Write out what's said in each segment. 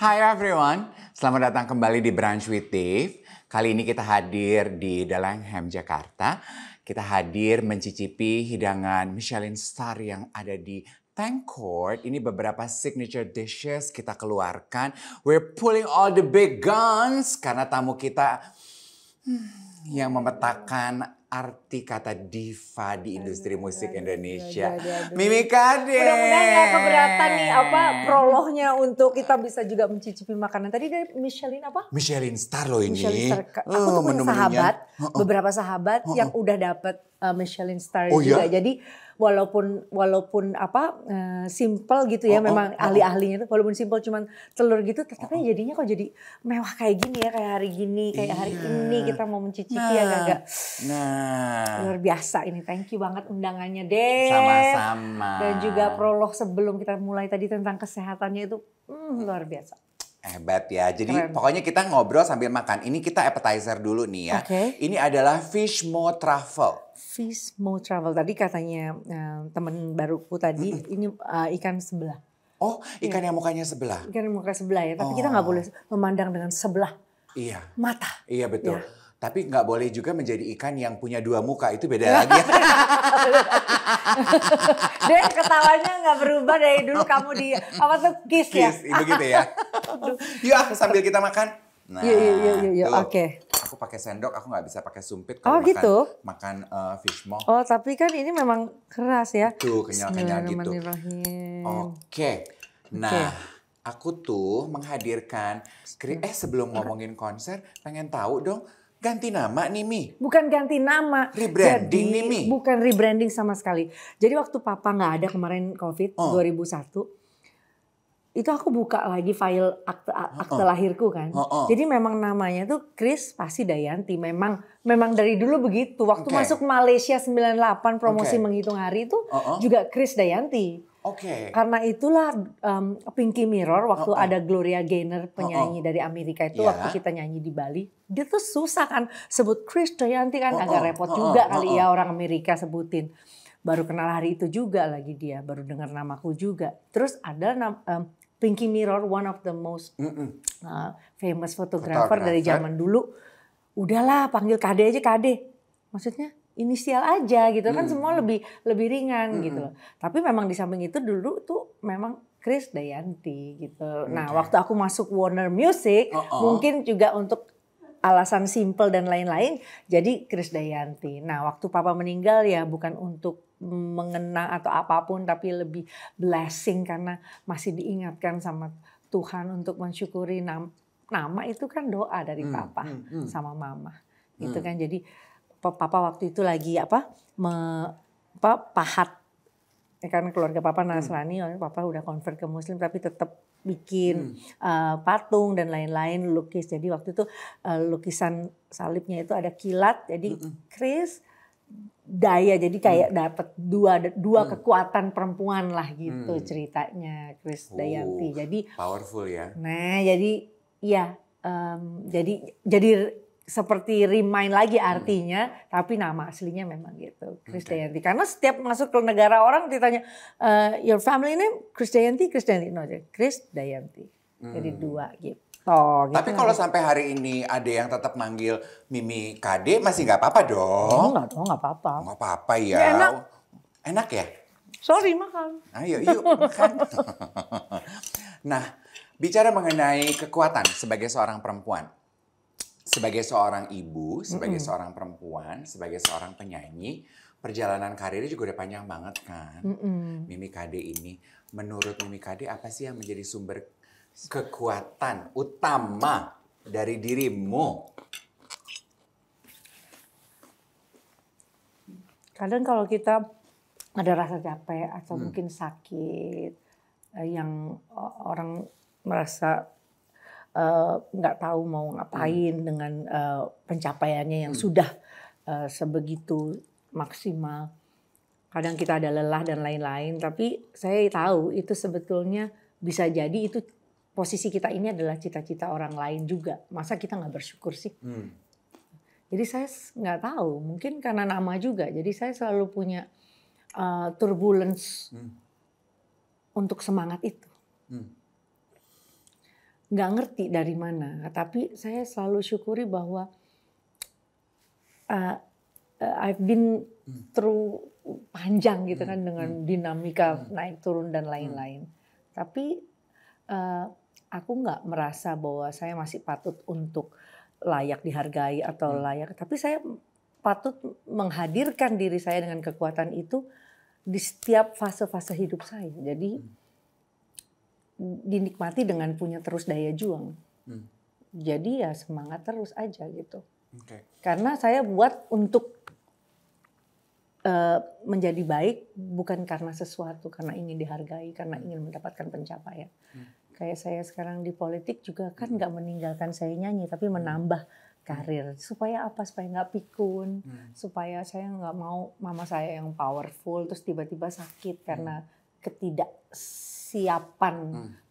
Hi everyone, selamat datang kembali di Brunch with Dave. Kali ini kita hadir di Dalangham, Jakarta. Kita hadir mencicipi hidangan Michelin Star yang ada di Tank Court. Ini beberapa signature dishes kita keluarkan. We're pulling all the big guns karena tamu kita yang memetakan arti kata diva di industri musik Indonesia. Mimi Kade. Mudah-mudahan gak keberatan nih prolognya untuk kita bisa juga mencicipi makanan. Tadi dari Michelin apa? Michelin Star loh ini. Michelin Star. Aku tuh punya sahabat, beberapa sahabat yang udah dapet Michelin Star juga. Ya? Jadi walaupun simple gitu ya, memang ahli-ahlinya tuh walaupun simple cuman telur gitu, tapi jadinya kok jadi mewah kayak gini ya, kayak hari gini, kayak hari ini kita mau mencicipi agak-agak luar biasa ini. Thank you banget undangannya deh. Sama-sama. Dan juga prolog sebelum kita mulai tadi tentang kesehatannya itu luar biasa. Hebat ya. Jadi pokoknya kita ngobrol sambil makan. Ini kita appetizer dulu nih ya. Ini adalah fish mo truffle. Fish mo truffle. Tadi katanya teman baruku tadi ini ikan sebelah. Oh, ikan yang mukanya sebelah. Ikan yang muka sebelah ya. Tapi kita nggak boleh memandang dengan sebelah mata. Iya betul. Ya. Tapi nggak boleh juga menjadi ikan yang punya dua muka, itu beda lagi. Dia ketawanya nggak berubah dari dulu kamu di kiss ya. Begitu ya. Yuk sambil kita makan. Nah, yuk. Oke. Aku pakai sendok, aku nggak bisa pakai sumpit kalau makan fish mo. Oh tapi kan ini memang keras ya. Tuh kenyal-kenyal gitu. Oke. Nah. Aku tuh menghadirkan, sebelum ngomongin konser, pengen tahu dong, ganti nama nih Mi? Bukan ganti nama. Rebranding nih Mi? Bukan rebranding sama sekali. Jadi waktu Papa nggak ada kemarin COVID 2001, itu aku buka lagi file akte lahirku kan. Jadi memang namanya tuh Kris pasti Dayanti. Memang dari dulu begitu. Waktu masuk Malaysia 98 promosi menghitung hari itu juga Kris Dayanti. Karena itulah Pinky Mirror waktu ada Gloria Gaynor penyanyi dari Amerika itu waktu kita nyanyi di Bali, dia tuh susah kan sebut Kris Dayanti kan agak repot juga kali ya orang Amerika sebutin. Baru kenal hari itu juga lagi dia, baru dengar namaku juga. Terus ada Pinky Mirror, one of the most famous photographer dari zaman dulu. Udahlah panggil Kade aja Kade. Maksudnya inisial aja gitu kan semua lebih ringan gitu loh. Tapi memang di samping itu dulu tuh memang Kris Dayanti gitu. Nah waktu aku masuk Warner Music mungkin juga untuk alasan simple dan lain-lain jadi Kris Dayanti. Nah waktu Papa meninggal ya bukan untuk mengenang atau apapun tapi lebih blessing karena masih diingatkan sama Tuhan untuk mensyukuri nama itu kan doa dari Papa sama Mama gitu kan. Jadi Papa waktu itu lagi pahat ya kan keluarga Papa Nasrani, Papa udah convert ke Muslim tapi tetap bikin patung dan lain-lain lukis. Jadi waktu itu lukisan salibnya itu ada kilat jadi Kris Daya jadi kayak dapat dua kekuatan perempuan lah gitu ceritanya Kris Dayanti. Jadi powerful ya. Nah jadi ya jadi seperti remind lagi artinya, tapi nama aslinya memang gitu, Kris Dayanti. Karena setiap masuk ke negara orang ditanya, your family name Kris Dayanti, no, Kris Dayanti. Jadi dua gitu. Tapi kalau sampai hari ini ada yang tetap manggil Mimi Kade, masih nggak apa-apa dong? Nggak apa-apa. Nggak apa-apa ya. Enak ya? Sorry makan. Ayo yuk makan. Nah, bicara mengenai kekuatan sebagai seorang perempuan. Sebagai seorang ibu, sebagai seorang perempuan, sebagai seorang penyanyi, perjalanan karirnya juga udah panjang banget kan. Mimi Kade ini, menurut Mimi Kade apa sih yang menjadi sumber kekuatan utama dari dirimu? Kadang kalau kita ada rasa capek atau mungkin sakit, yang orang merasa nggak tahu mau ngapain dengan pencapaiannya yang sudah sebegitu maksimal. Kadang kita ada lelah dan lain-lain, tapi saya tahu itu sebetulnya bisa jadi itu posisi kita ini adalah cita-cita orang lain juga. Masa kita nggak bersyukur sih? Jadi saya nggak tahu, mungkin karena nama juga. Jadi saya selalu punya turbulence untuk semangat itu. nggak ngerti dari mana. Tapi saya selalu syukuri bahwa I've been through panjang gitu kan dengan dinamika naik turun dan lain-lain. Tapi aku nggak merasa bahwa saya masih patut untuk layak dihargai atau layak. Tapi saya patut menghadirkan diri saya dengan kekuatan itu di setiap fase-fase hidup saya. Jadi dinikmati dengan punya terus daya juang. Jadi ya semangat terus aja gitu. Okay. Karena saya buat untuk menjadi baik bukan karena sesuatu, karena ingin dihargai, karena ingin mendapatkan pencapaian. Kayak saya sekarang di politik juga kan nggak meninggalkan saya nyanyi, tapi menambah karir. Supaya apa? Supaya nggak pikun, supaya saya nggak mau mama saya yang powerful terus tiba-tiba sakit karena ketidaksiapan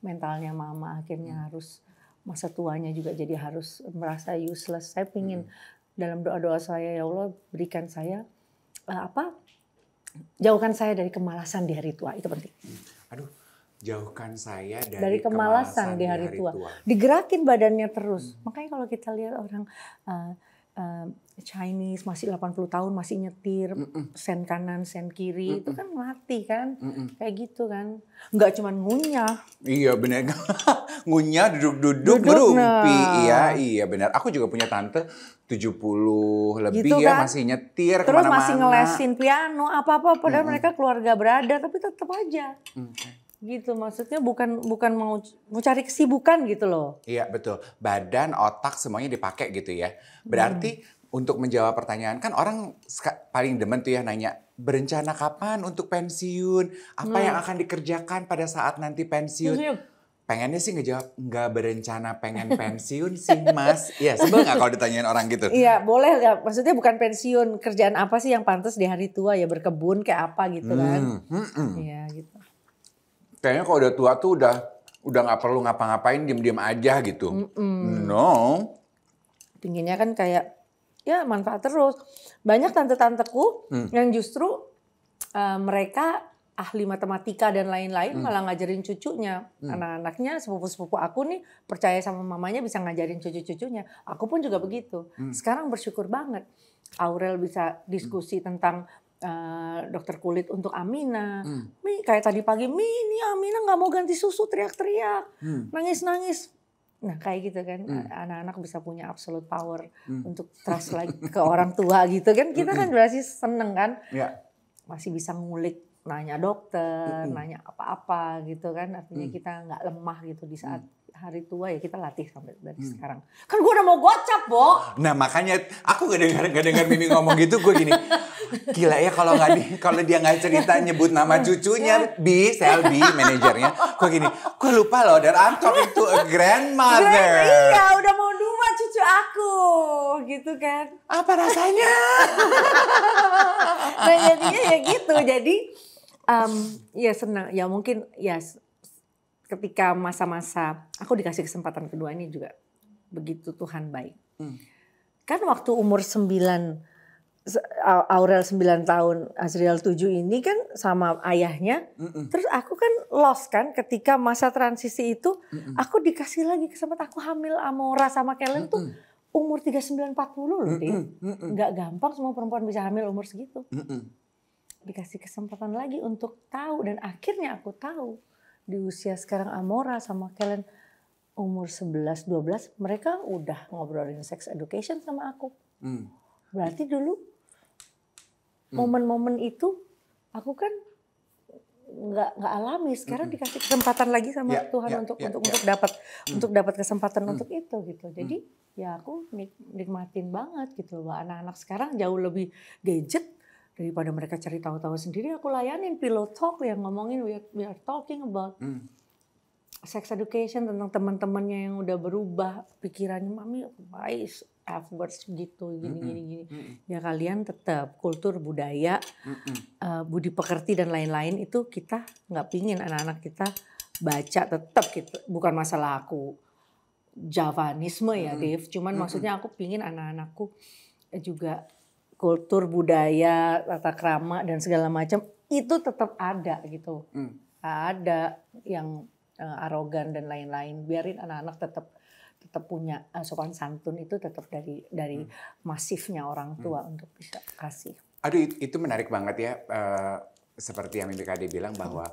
mentalnya mama, akhirnya harus masa tuanya juga jadi harus merasa useless. Saya pingin dalam doa-doa saya, ya Allah berikan saya jauhkan saya dari kemalasan di hari tua, itu penting. Aduh, jauhkan saya dari kemalasan di hari tua. Digerakin badannya terus. Makanya kalau kita lihat orang Chinese masih 80 tahun masih nyetir, sen kanan, sen kiri, itu kan mati kan. Kayak gitu kan. Nggak cuma ngunyah. Iya benar. Ngunyah duduk-duduk ngerumpi. Iya benar. Aku juga punya tante 70 lebih gitu kan? Masih nyetir terus kemana-mana. Masih ngelesin piano apa-apa padahal mereka keluarga berada tapi tetap aja. Gitu maksudnya bukan mau cari kesibukan gitu loh. Iya betul. Badan, otak semuanya dipakai gitu ya. Berarti untuk menjawab pertanyaan kan orang paling demen tuh ya nanya berencana kapan untuk pensiun? Apa yang akan dikerjakan pada saat nanti pensiun? Pengennya sih ngejawab nggak berencana pengen pensiun sih mas. Iya sebel nggak kalau ditanyain orang gitu? Iya boleh nggak? Maksudnya bukan pensiun, kerjaan apa sih yang pantas di hari tua ya berkebun kayak apa gitu kan? Iya gitu. Kayaknya kalau udah tua tuh udah nggak perlu ngapa-ngapain, diem-diem aja gitu. No. Pinginnya kan kayak ya manfaat terus. Banyak tante-tanteku yang justru mereka ahli matematika dan lain-lain malah ngajarin cucunya. Anak-anaknya sepupu-sepupu aku nih percaya sama mamanya bisa ngajarin cucu-cucunya. Aku pun juga begitu. Sekarang bersyukur banget. Aurel bisa diskusi tentang dokter kulit untuk Amina. Mi kayak tadi pagi, ini Amina nggak mau ganti susu, teriak-teriak, nangis-nangis. Nah kayak gitu kan, anak-anak bisa punya absolute power untuk trust lagi ke orang tua gitu kan. Kita kan berarti seneng kan, masih bisa ngulik, nanya dokter, nanya apa-apa gitu kan. Artinya kita nggak lemah gitu di saat hari tua ya kita latih sampai dari sekarang. Kan gue udah mau gocap, Bo. Nah makanya aku gak dengar Mimi ngomong gitu, gue gini, gila ya kalau dia nggak cerita nyebut nama cucunya, Selby manajernya, gue gini, gue lupa loh, dan I'm talking to a grandmother. Iya, udah mau 2 cucu aku, gitu kan? Apa rasanya? Nah jadinya ya gitu, jadi ya senang, ya mungkin ya. Ketika masa-masa aku dikasih kesempatan kedua ini juga begitu Tuhan baik. Kan waktu umur 9, Aurel 9 tahun, Azriel 7 ini kan sama ayahnya. Terus aku kan lost kan ketika masa transisi itu. Aku dikasih lagi kesempatan, aku hamil Amora sama Kellen tuh umur 39-40 loh dia. Gak gampang semua perempuan bisa hamil umur segitu. Dikasih kesempatan lagi untuk tahu dan akhirnya aku tahu. Di usia sekarang Amora sama Kellen umur 11-12 mereka udah ngobrolin sex education sama aku. Berarti dulu momen-momen itu aku kan nggak alami. Sekarang dikasih kesempatan lagi sama Tuhan untuk dapat kesempatan untuk itu gitu. Jadi ya aku nikmatin banget gitu loh. Anak-anak sekarang jauh lebih gadget. Daripada mereka cari tahu-tahu sendiri, aku layanin Pillow Talk yang ngomongin we are talking about sex education tentang teman-temannya yang udah berubah pikirannya, mami wise F-words gitu gini. Ya kalian tetap kultur budaya, budi pekerti dan lain-lain itu kita nggak pingin anak-anak kita baca tetap gitu. Bukan masalah aku Javanisme ya Dave, cuman maksudnya aku pingin anak-anakku juga kultur, budaya, tata krama dan segala macam itu tetap ada gitu. Ada yang arogan dan lain-lain. Biarin anak-anak tetap punya sopan santun, itu tetap dari masifnya orang tua untuk bisa kasih. Aduh, itu menarik banget ya. Seperti yang Mimi Kade bilang bahwa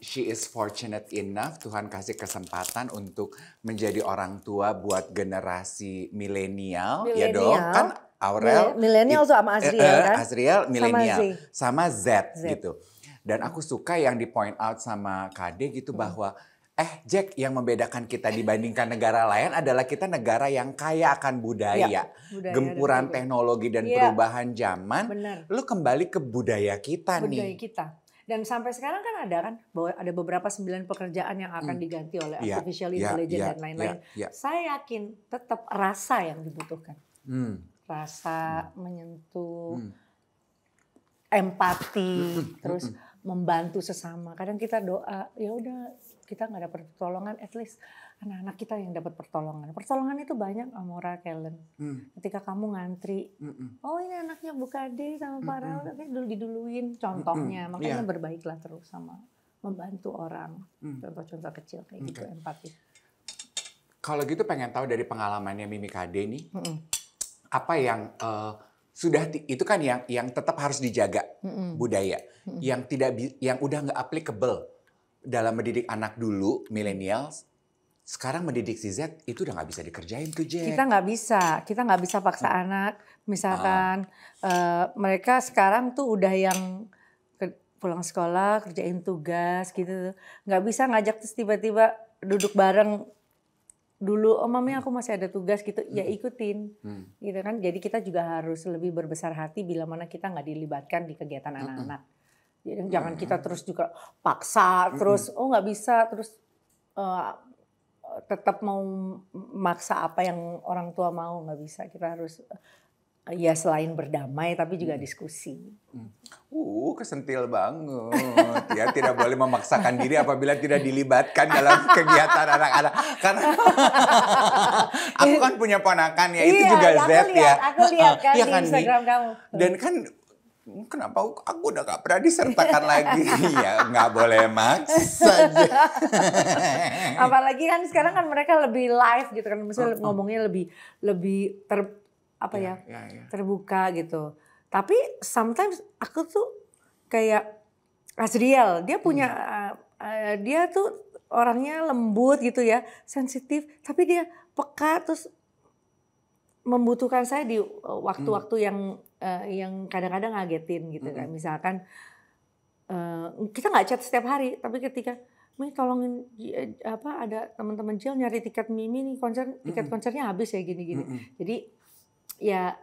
she is fortunate enough, Tuhan kasih kesempatan untuk menjadi orang tua buat generasi milenial, ya dong, kan Aurel milenial sama Azriel kan? Azriel milenial sama Z gitu. Dan aku suka yang di point out sama Kade gitu bahwa Jack, yang membedakan kita dibandingkan negara lain adalah kita negara yang kaya akan budaya gempuran teknologi dan perubahan zaman. Bener. Lu kembali ke budaya kita nih. Budaya kita. Dan sampai sekarang kan bahwa ada beberapa 9 pekerjaan yang akan diganti oleh artificial intelligence dan lain-lain. Saya yakin tetap rasa yang dibutuhkan. Rasa, menyentuh, empati, terus membantu sesama. Kadang kita doa, ya udah kita nggak dapat pertolongan, at least anak-anak kita yang dapat pertolongan. Pertolongan itu banyak, Amora, Kellen. Ketika kamu ngantri, oh ini anaknya Bu Kade sama Pak Raul, tapi diduluin contohnya. Makanya berbaiklah terus sama membantu orang. Contoh-contoh kecil kayak gitu, empati. Kalau gitu pengen tahu dari pengalamannya Mimi Kade nih, apa yang sudah itu kan yang tetap harus dijaga budaya, yang udah nggak applicable dalam mendidik anak dulu millennials, sekarang mendidik si Z itu udah nggak bisa dikerjain tuh, Jack. Kita nggak bisa paksa anak, misalkan mereka sekarang tuh udah yang pulang sekolah kerjain tugas gitu, nggak bisa ngajak terus tiba-tiba duduk bareng. Dulu, oh mami aku masih ada tugas gitu, ya ikutin, gitu kan. Jadi kita juga harus lebih berbesar hati bila mana kita nggak dilibatkan di kegiatan anak-anak. Jadi jangan kita terus juga paksa, terus oh nggak bisa, terus tetap mau maksa apa yang orang tua mau, nggak bisa. Kita harus ya selain berdamai tapi juga diskusi. Kesentil banget. Ya tidak boleh memaksakan diri apabila tidak dilibatkan dalam kegiatan anak-anak. Karena aku kan punya ponakan ya, itu juga Z ya. Aku lihat kan di Instagram kamu. Dan kan kenapa aku udah gak pernah disertakan lagi? Ya nggak boleh maksa. Apalagi kan sekarang kan mereka lebih live gitu kan, misalnya ngomongnya lebih terbuka gitu. Tapi sometimes aku tuh kayak Azriel, dia punya dia tuh orangnya lembut gitu ya, sensitif, tapi dia peka, terus membutuhkan saya di waktu-waktu yang kadang-kadang ngagetin gitu kan. Misalkan kita nggak chat setiap hari, tapi ketika Mimi tolongin ada teman-teman Jill nyari tiket Mimi nih tiket konsernya habis ya gini-gini. Jadi ya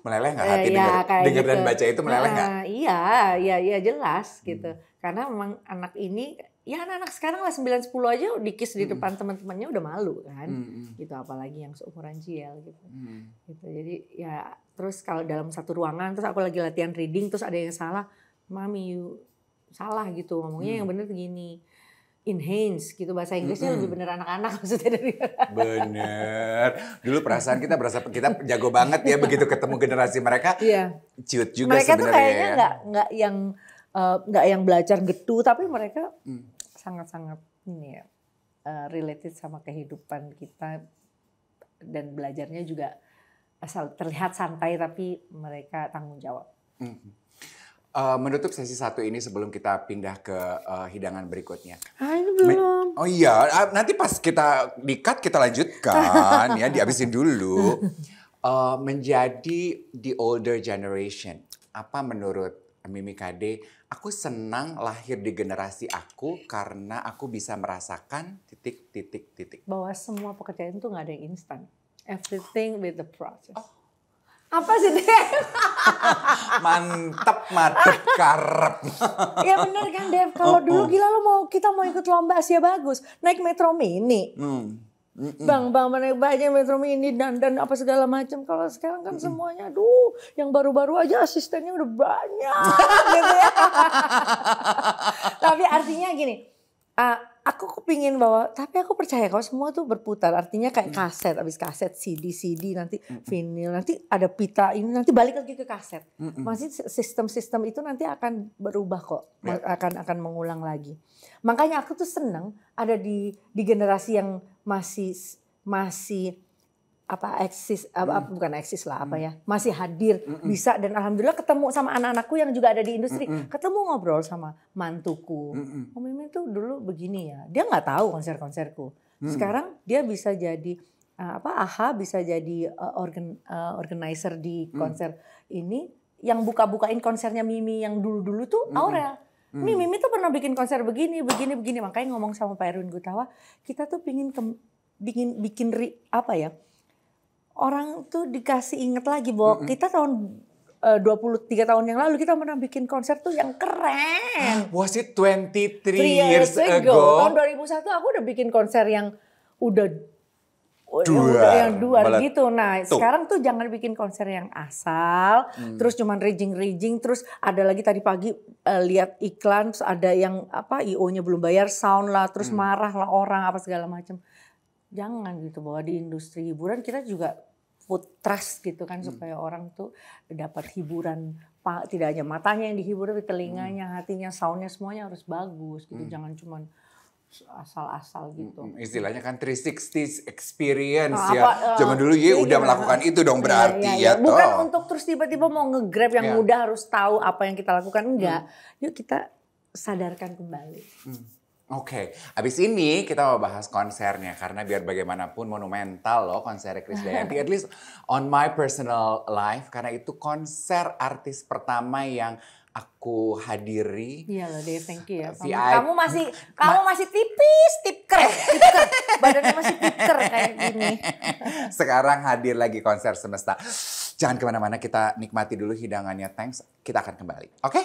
meleleh nggak hati dengar gitu. Dan baca itu meleleh nggak? Iya jelas gitu. Karena memang anak ini, ya anak-anak sekarang lah 9-10 aja dikis di depan teman-temannya udah malu kan. Gitu, apalagi yang seumuran Jill gitu. Gitu. Jadi ya terus kalau dalam satu ruangan, terus aku lagi latihan reading, terus ada yang salah, Mami salah gitu, ngomongnya yang bener gini. Enhance gitu, bahasa Inggrisnya lebih bener anak-anak maksudnya dari. Bener. Dulu perasaan kita kita jago banget ya begitu ketemu generasi mereka. Ciut juga mereka sebenarnya. Mereka tuh kayaknya nggak yang belajar getu, tapi mereka sangat-sangat ini ya related sama kehidupan kita, dan belajarnya juga asal terlihat santai tapi mereka tanggung jawab. Menutup sesi 1 ini sebelum kita pindah ke hidangan berikutnya. Ini belum. Oh iya, nanti pas kita di-cut kita lanjutkan ya, dihabisin dulu. Menjadi the older generation, apa menurut Mimi Kade? Aku senang lahir di generasi aku karena aku bisa merasakan ... Bahwa semua pekerjaan itu nggak ada yang instan. Everything with the process. Apa sih Dev? Mantep, matep, karep. Ya bener kan Dev, kalau dulu gila kita mau ikut lomba Asia Bagus, naik Metro Mini. Bang naik banyak Metro Mini dan apa segala macam. Kalau sekarang kan semuanya yang baru-baru aja asistennya udah banyak gitu ya. Tapi artinya gini, Aku kepingin bahwa, tapi aku percaya kalau semua tuh berputar. Artinya kayak kaset, habis kaset CD, nanti vinyl, nanti ada pita ini, nanti balik lagi ke kaset. Masih sistem-sistem itu nanti akan berubah kok, akan mengulang lagi. Makanya aku tuh seneng ada di generasi yang masih masih hadir, bisa, dan alhamdulillah ketemu sama anak-anakku yang juga ada di industri, ketemu ngobrol sama mantuku. Oh Mimi tuh dulu begini ya, dia nggak tahu konser-konserku. Sekarang dia bisa jadi AHA, bisa jadi organizer di konser ini, yang buka-bukain konsernya Mimi yang dulu-dulu tuh Aurel. Mimi tuh pernah bikin konser begini. Makanya ngomong sama Pak Erwin Gutawa, kita tuh bikin orang tuh dikasih inget lagi bahwa kita tahun 23 tahun yang lalu kita pernah bikin konser tuh yang keren. Was it 23 years ago? Tahun 2001 aku udah bikin konser yang udah dua gitu. Nah sekarang tuh jangan bikin konser yang asal, terus cuman rigging, terus ada lagi tadi pagi lihat iklan, terus ada yang IO-nya belum bayar sound lah, terus marah lah orang apa segala macam. Jangan gitu, bahwa di industri hiburan kita juga put trust gitu kan, supaya orang tuh dapat hiburan, tidak hanya matanya yang dihibur tapi telinganya, hatinya, soundnya, semuanya harus bagus gitu. Jangan cuman asal-asal gitu. Istilahnya kan 360 experience zaman dulu udah melakukan itu dong berarti ya. Bukan untuk terus tiba-tiba mau nge-grab yang mudah harus tahu apa yang kita lakukan, enggak. Yuk kita sadarkan kembali. Oke, abis ini kita mau bahas konsernya karena biar bagaimanapun monumental loh konser Krisdayanti, at least on my personal life, karena itu konser artis pertama yang aku hadiri. Iya loh Dave, thank you ya. Kamu masih tipis, tipker. Badannya masih tipker kayak gini. Sekarang hadir lagi konser Semesta. Jangan kemana-mana, kita nikmati dulu hidangannya. Thanks, kita akan kembali. Oke?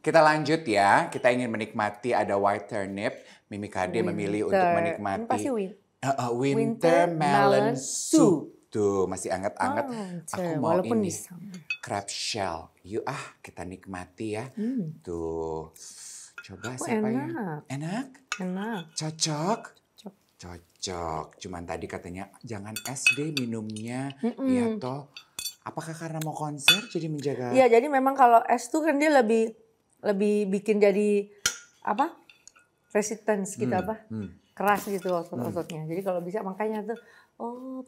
Kita lanjut ya. Kita ingin menikmati ada white turnip. Mimi Kade memilih untuk menikmati pasti winter melon soup. Tuh, masih anget-anget. Aku mau ini crab shell. Yuk kita nikmati ya. Tuh, coba siapa ya? Enak? Cocok? Cocok. Cuman tadi katanya jangan es deh minumnya. Iya toh. Apakah karena mau konser jadi menjaga? Iya, jadi memang kalau es tuh kan dia lebih bikin jadi resistance gitu keras gitu otot-ototnya. Jadi kalau bisa makanya tuh,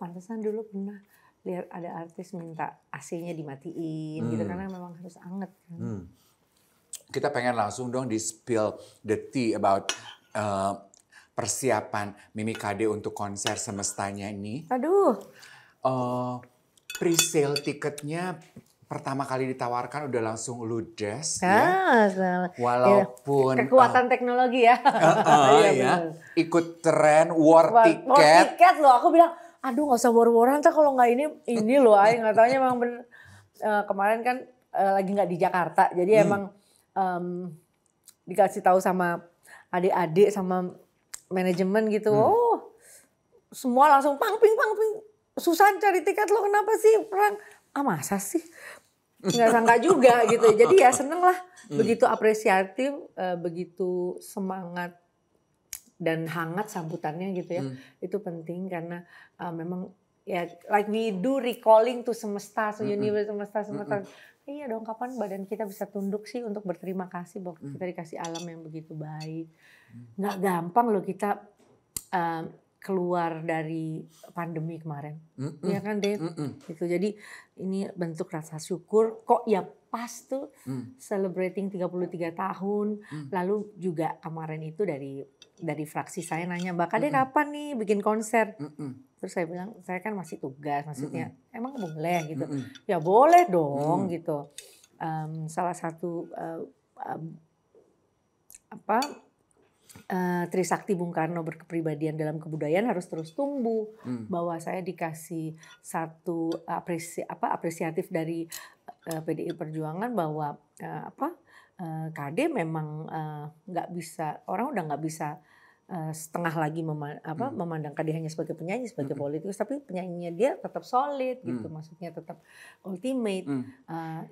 pantesan dulu pernah lihat ada artis minta AC-nya dimatiin gitu karena memang harus anget kan. Kita pengen langsung dong di spill the tea about persiapan Mimi Kade untuk konser Semestanya ini. Aduh. Pre-sale tiketnya pertama kali ditawarkan udah langsung ludes ya. Walaupun kekuatan teknologi ya. Ikut tren war tiket. War tiket loh, aku bilang aduh nggak usah war-waran kalau nggak ini loh, nggak taunya emang bener. Kemarin kan lagi nggak di Jakarta, jadi emang dikasih tahu sama adik-adik sama manajemen gitu. Semua langsung pang-ping. Susah cari tiket lo, kenapa sih perang? Masa sih? Nggak sangka juga gitu. Jadi ya seneng lah. Begitu apresiatif, begitu semangat dan hangat sambutannya gitu ya. Itu penting karena memang ya like we do recalling to semesta, so universe semesta. Iya dong, kapan badan kita bisa tunduk sih untuk berterima kasih bahwa kita dikasih alam yang begitu baik. Nggak gampang loh kita keluar dari pandemi kemarin, ya kan Dave? Gitu. Jadi ini bentuk rasa syukur. Kok ya pas tuh celebrating 33 tahun. Lalu juga kemarin itu dari fraksi saya nanya, Mbak Kade kapan nih bikin konser? Terus saya bilang, saya kan masih tugas, maksudnya emang boleh gitu? Ya boleh dong gitu. Salah satu Trisakti Bung Karno berkepribadian dalam kebudayaan harus terus tumbuh. Bahwa saya dikasih satu apresiatif dari PDI Perjuangan bahwa Kade memang nggak bisa, orang udah nggak bisa setengah lagi memandang Kade hanya sebagai penyanyi, sebagai politikus, tapi penyanyinya dia tetap solid gitu, maksudnya tetap ultimate.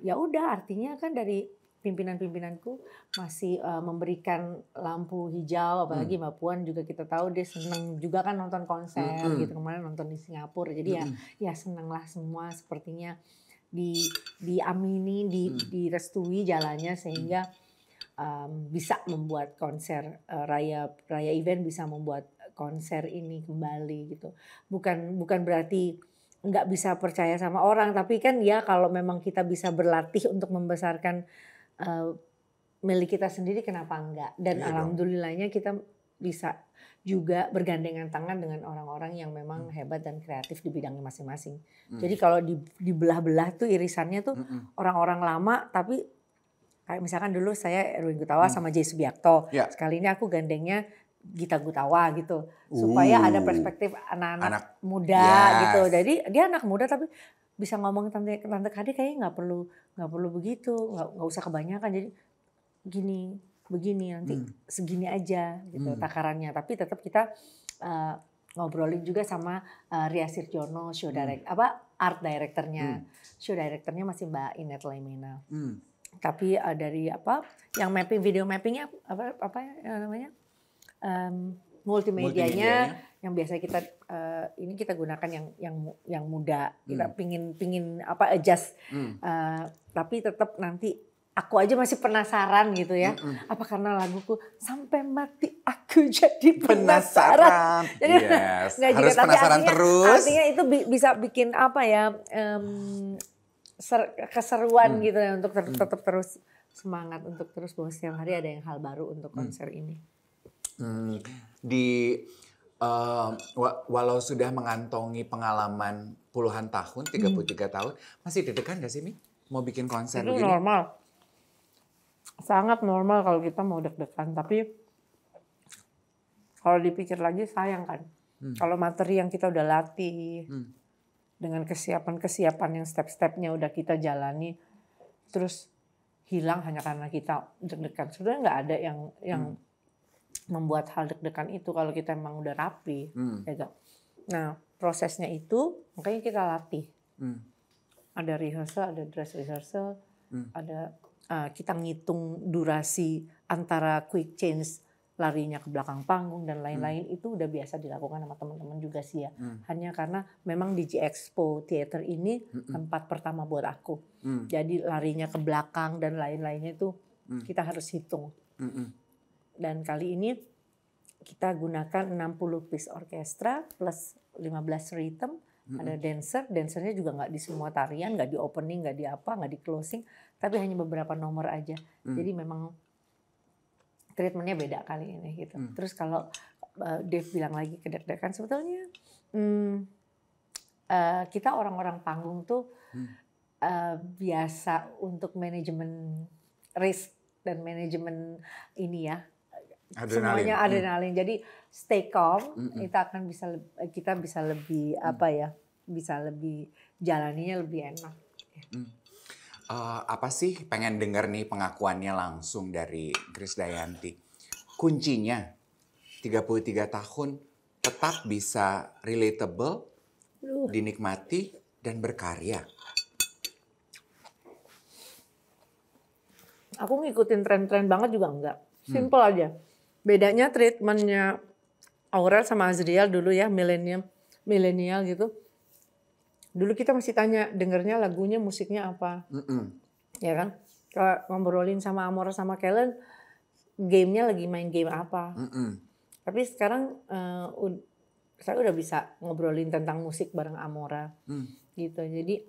Ya udah, artinya kan dari pimpinan-pimpinanku masih memberikan lampu hijau, apalagi Mbak Puan juga kita tahu dia seneng juga kan nonton konser gitu, kemarin nonton di Singapura, jadi ya seneng lah semua sepertinya diamini, direstui jalannya sehingga bisa membuat konser raya event, bisa membuat konser ini kembali gitu. Bukan berarti nggak bisa percaya sama orang, tapi kan ya kalau memang kita bisa berlatih untuk membesarkan milik kita sendiri, kenapa enggak? Dan alhamdulillahnya kita bisa juga bergandengan tangan dengan orang-orang yang memang hebat dan kreatif di bidangnya masing-masing. Jadi kalau dibelah-belah tuh irisannya tuh orang-orang lama, tapi kayak misalkan dulu saya Erwin Gutawa sama Jay Subiakto. Sekali ini aku gandengnya Gita Gutawa gitu, supaya ada perspektif anak-anak muda gitu. Jadi dia anak muda tapi bisa ngomong tante Kade kayaknya nggak perlu begitu, nggak usah kebanyakan. Jadi begini nanti segini aja gitu takarannya. Tapi tetap kita ngobrolin juga sama Ria Sirjono, art directornya. Show directornya masih Mbak Inet Laimena. Tapi dari yang mapping, video mappingnya apa namanya? Multimedianya yang biasa kita ini kita gunakan yang muda, kita pingin adjust, tapi tetap nanti aku aja masih penasaran gitu ya, apa karena laguku sampai mati aku jadi penasaran. Jadi harus penasaran terus. Artinya itu bisa bikin keseruan gitu ya, untuk tetap terus semangat, untuk terus bahwa setiap hari ada hal baru untuk konser ini. Walau sudah mengantongi pengalaman puluhan tahun, 33 tahun, masih deg-degan gak sih Mi? Mau bikin konser itu begini? Normal. Sangat normal kalau kita mau deg-degan, tapi kalau dipikir lagi sayang kan. Kalau materi yang kita udah latih, dengan kesiapan yang step-stepnya udah kita jalani, terus hilang hanya karena kita deg-degan. Sebenarnya nggak ada yang membuat hal deg-degan itu kalau kita emang udah rapi. Gitu. Nah prosesnya itu makanya kita latih. Ada rehearsal, ada dress rehearsal, ada kita ngitung durasi antara quick change, larinya ke belakang panggung dan lain-lain, itu udah biasa dilakukan sama teman-teman juga sih ya. Hanya karena memang di G-Expo Theater ini tempat pertama buat aku. Jadi larinya ke belakang dan lain-lainnya itu kita harus hitung. Dan kali ini kita gunakan 60 piece orkestra plus 15 rhythm, ada dancernya juga nggak di semua tarian, nggak di opening, nggak di closing, tapi hanya beberapa nomor aja. Jadi memang treatmentnya beda kali ini gitu. Terus kalau Dave bilang lagi kedek-dekan, sebetulnya kita orang-orang panggung tuh biasa untuk manajemen risk dan manajemen ini ya. Semuanya adrenalin. Jadi stay calm, kita bisa lebih bisa lebih jalaninya lebih enak. Apa sih, pengen denger nih pengakuannya langsung dari Krisdayanti. Kuncinya 33 tahun tetap bisa relatable, dinikmati dan berkarya. Aku ngikutin tren-tren banget juga enggak. Simple aja. Bedanya treatmentnya Aurel sama Azriel dulu ya, milenial gitu. Dulu kita masih tanya dengernya lagunya, musiknya apa. Ya kan? Kalau ngobrolin sama Amora sama Kellen, gamenya lagi main game apa. Tapi sekarang saya udah bisa ngobrolin tentang musik bareng Amora. Gitu. Jadi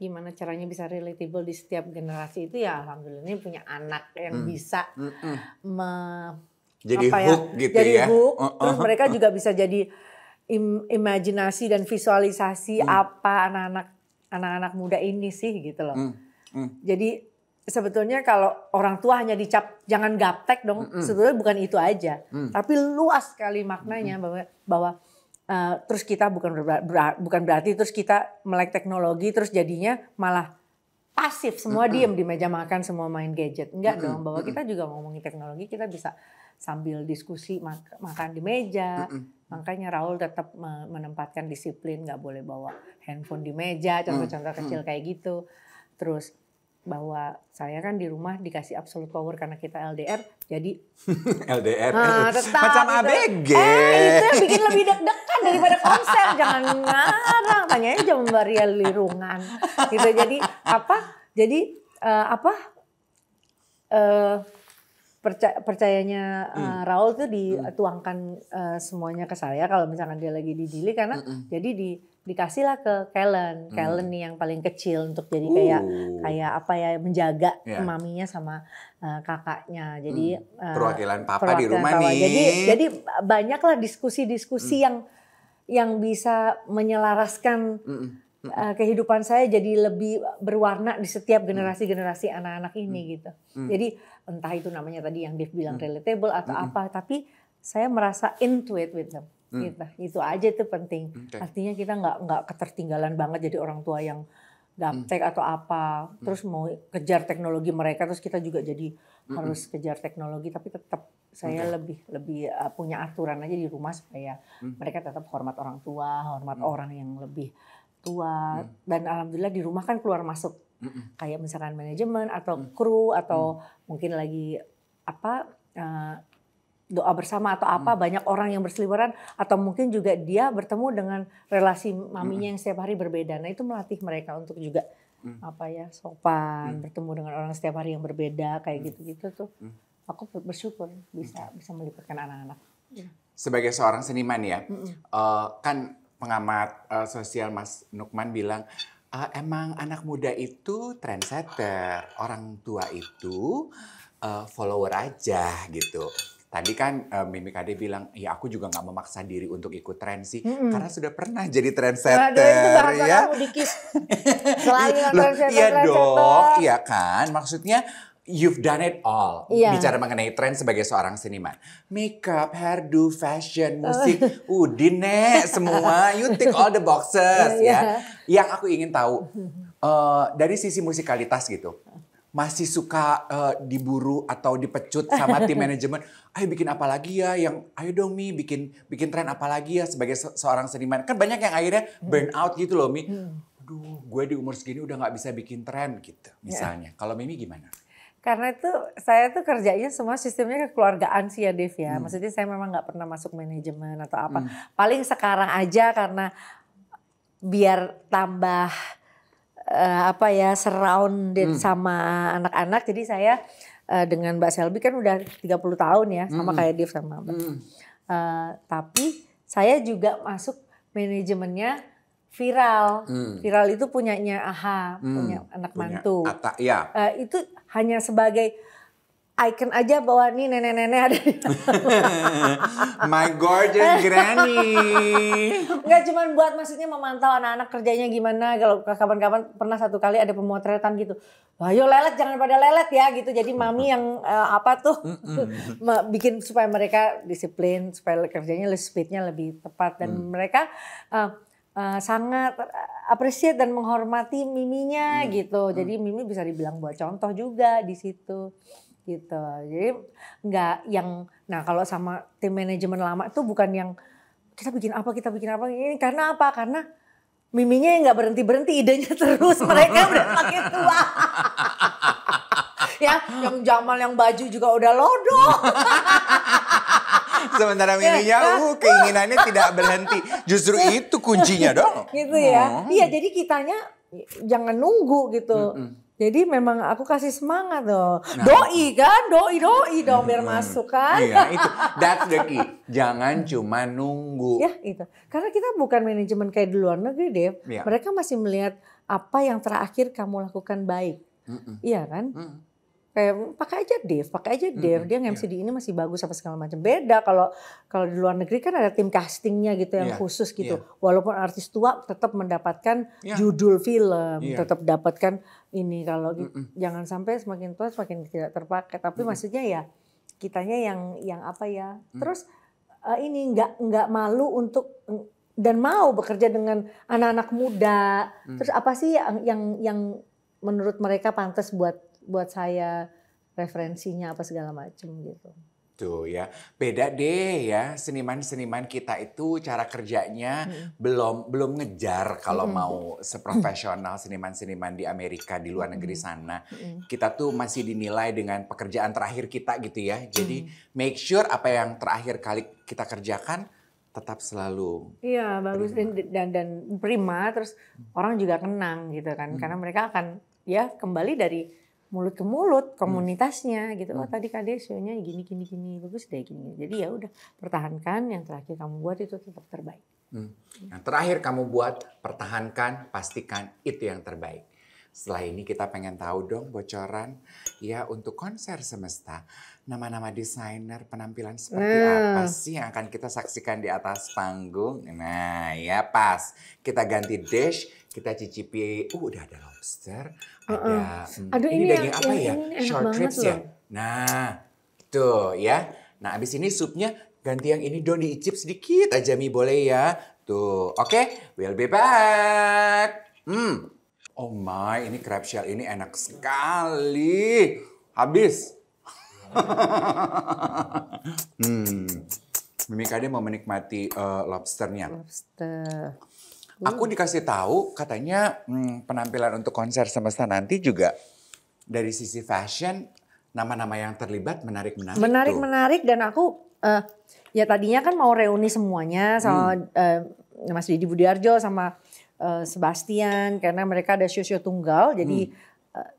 gimana caranya bisa relatable di setiap generasi itu ya, alhamdulillah ini punya anak yang bisa jadi hook gitu jadi ya. Hook. Terus mereka juga bisa jadi imajinasi dan visualisasi apa anak-anak muda ini sih gitu loh. Jadi sebetulnya kalau orang tua hanya dicap jangan gaptek dong, sebetulnya bukan itu aja. Tapi luas sekali maknanya bahwa terus kita bukan berarti terus kita melek teknologi terus jadinya malah pasif, semua diem di meja makan, semua main gadget. Enggak dong, bahwa kita juga ngomongin teknologi, kita bisa sambil diskusi makan di meja. Makanya Raul tetap menempatkan disiplin, nggak boleh bawa handphone di meja, contoh-contoh kecil kayak gitu. Terus bahwa saya kan di rumah dikasih absolute power karena kita LDR, jadi LDR. tetap Macam itu. ABG. Itu yang bikin lebih deg-degan daripada konser. Jangan ngarang, tanyain jam Maria Lirungan. Gitu. Jadi percayanya Raul tuh dituangkan semuanya ke saya kalau misalkan dia lagi di Dili, karena jadi dikasihlah ke Kellen nih yang paling kecil untuk jadi kayak apa ya, menjaga maminya sama kakaknya. Jadi perwakilan papa di rumah nih. Jadi banyaklah diskusi-diskusi yang bisa menyelaraskan kehidupan saya jadi lebih berwarna di setiap generasi-generasi anak-anak ini gitu. Jadi entah itu namanya tadi yang Dave bilang relatable atau apa, tapi saya merasa intuit with them. Gitu. Itu aja tuh penting. Artinya kita nggak ketertinggalan banget jadi orang tua yang gaptek atau apa. Terus mau kejar teknologi mereka, terus kita juga jadi harus kejar teknologi, tapi tetap saya lebih punya aturan aja di rumah supaya mereka tetap hormat orang tua, hormat orang yang lebih tua. Dan alhamdulillah di rumah kan keluar masuk kayak misalkan manajemen atau kru atau mungkin lagi doa bersama atau apa, banyak orang yang berseliweran, atau mungkin juga dia bertemu dengan relasi maminya yang setiap hari berbeda. Nah itu melatih mereka untuk juga sopan, bertemu dengan orang setiap hari yang berbeda kayak gitu-gitu tuh. Aku bersyukur bisa melibatkan anak-anak. Sebagai seorang seniman ya, kan pengamat sosial Mas Nukman bilang emang anak muda itu trendsetter, orang tua itu follower aja gitu. Tadi kan Mimi Kade bilang, ya aku juga nggak memaksa diri untuk ikut tren sih, karena sudah pernah jadi trendsetter. Itu bahasa ya. kamu dikis. Selain trendsetter. Iya dong, iya kan. Maksudnya you've done it all. Bicara mengenai tren sebagai seorang seniman. Makeup, hairdo, fashion, musik, Dine semua. You tick all the boxes ya. Yang aku ingin tahu, dari sisi musikalitas gitu. Masih suka diburu atau dipecut sama tim manajemen, ayo bikin apa lagi ya, yang ayo dong Mi bikin tren apa lagi ya sebagai seorang seniman. Kan banyak yang akhirnya burn out gitu loh Mi. Aduh, gue di umur segini udah gak bisa bikin tren gitu misalnya. Kalau Mimi gimana? Karena itu saya tuh kerjanya semua sistemnya kekeluargaan sih ya Dev ya. Maksudnya saya memang gak pernah masuk manajemen atau apa. Paling sekarang aja karena biar tambah surrounded sama anak-anak. Jadi saya dengan Mbak Selby kan udah 30 tahun ya, sama kayak Dev sama Mbak. Tapi saya juga masuk manajemennya Viral. Viral itu punyanya AHA, punya anak mantu. Itu hanya sebagai icon aja bahwa nih nenek-nenek ada di My gorgeous granny. Enggak cuma buat maksudnya memantau anak-anak kerjanya gimana. Kalau kapan-kapan pernah satu kali ada pemotretan gitu. Ayo lelet, jangan pada lelet ya gitu. Jadi mami yang bikin supaya mereka disiplin, supaya kerjanya speednya lebih tepat. Dan mereka sangat appreciate dan menghormati miminya gitu. Jadi Mimi bisa dibilang buat contoh juga di situ. Gitu. Jadi enggak yang kalau sama tim manajemen lama itu bukan yang kita bikin apa ini, karena apa? Karena miminya yang enggak berhenti idenya terus, mereka udah makin tua. Ya, yang Jamal yang baju juga udah lodoh. Sementara miminya keinginannya tidak berhenti. Justru itu kuncinya dong. Gitu ya. Iya, jadi kitanya jangan nunggu gitu. Jadi memang aku kasih semangat dong. Doi dong biar masuk kan. Iya, itu that's the key. Jangan cuma nunggu. Ya, itu. Karena kita bukan manajemen kayak di luar negeri, Dev. Ya. Mereka masih melihat apa yang terakhir kamu lakukan baik. Iya kan? Kayak pakai aja Dev. Dia nge-MC di ini masih bagus apa segala macam. Beda kalau di luar negeri kan ada tim castingnya gitu yang khusus gitu. Walaupun artis tua tetap mendapatkan judul film, tetap dapatkan ini. Kalau jangan sampai semakin tua semakin tidak terpakai. Tapi maksudnya ya kitanya yang apa ya. Terus ini nggak malu untuk dan mau bekerja dengan anak-anak muda. Terus apa sih yang menurut mereka pantas buat saya referensinya apa segala macam gitu. Tuh ya, beda deh ya seniman-seniman kita itu cara kerjanya belum ngejar kalau mau seprofesional seniman-seniman di Amerika di luar negeri sana. Kita tuh masih dinilai dengan pekerjaan terakhir kita gitu ya. Jadi make sure apa yang terakhir kali kita kerjakan tetap selalu Iya bagus dan prima, terus orang juga kenang gitu kan, karena mereka akan ya kembali dari mulut ke mulut komunitasnya gitu. Oh tadi Kade show-nya gini bagus deh gini. Jadi ya udah pertahankan, yang terakhir kamu buat itu tetap terbaik. Yang terakhir kamu buat, pertahankan, pastikan itu yang terbaik. Setelah ini kita pengen tahu dong bocoran ya untuk konser semesta. Nama-nama desainer penampilan seperti apa sih yang akan kita saksikan di atas panggung? Nah ya pas, kita ganti dish, kita cicipi, udah ada lobster, ada Aduh, ini daging yang apa ya? ini enak Short banget ribs ya? loh. Nah tuh ya. Nah abis ini supnya ganti yang ini dong, diicip sedikit aja Mi, boleh ya? Tuh, oke, we'll be back. Oh my, ini crab shell ini enak sekali. Habis. Mimi Kade mau menikmati lobsternya. Lobster. Aku dikasih tahu katanya penampilan untuk konser semesta nanti juga dari sisi fashion nama-nama yang terlibat menarik-menarik. Menarik dan aku ya tadinya kan mau reuni semuanya sama Mas Didi Budiarjo sama Sebastian, karena mereka ada show-show tunggal, jadi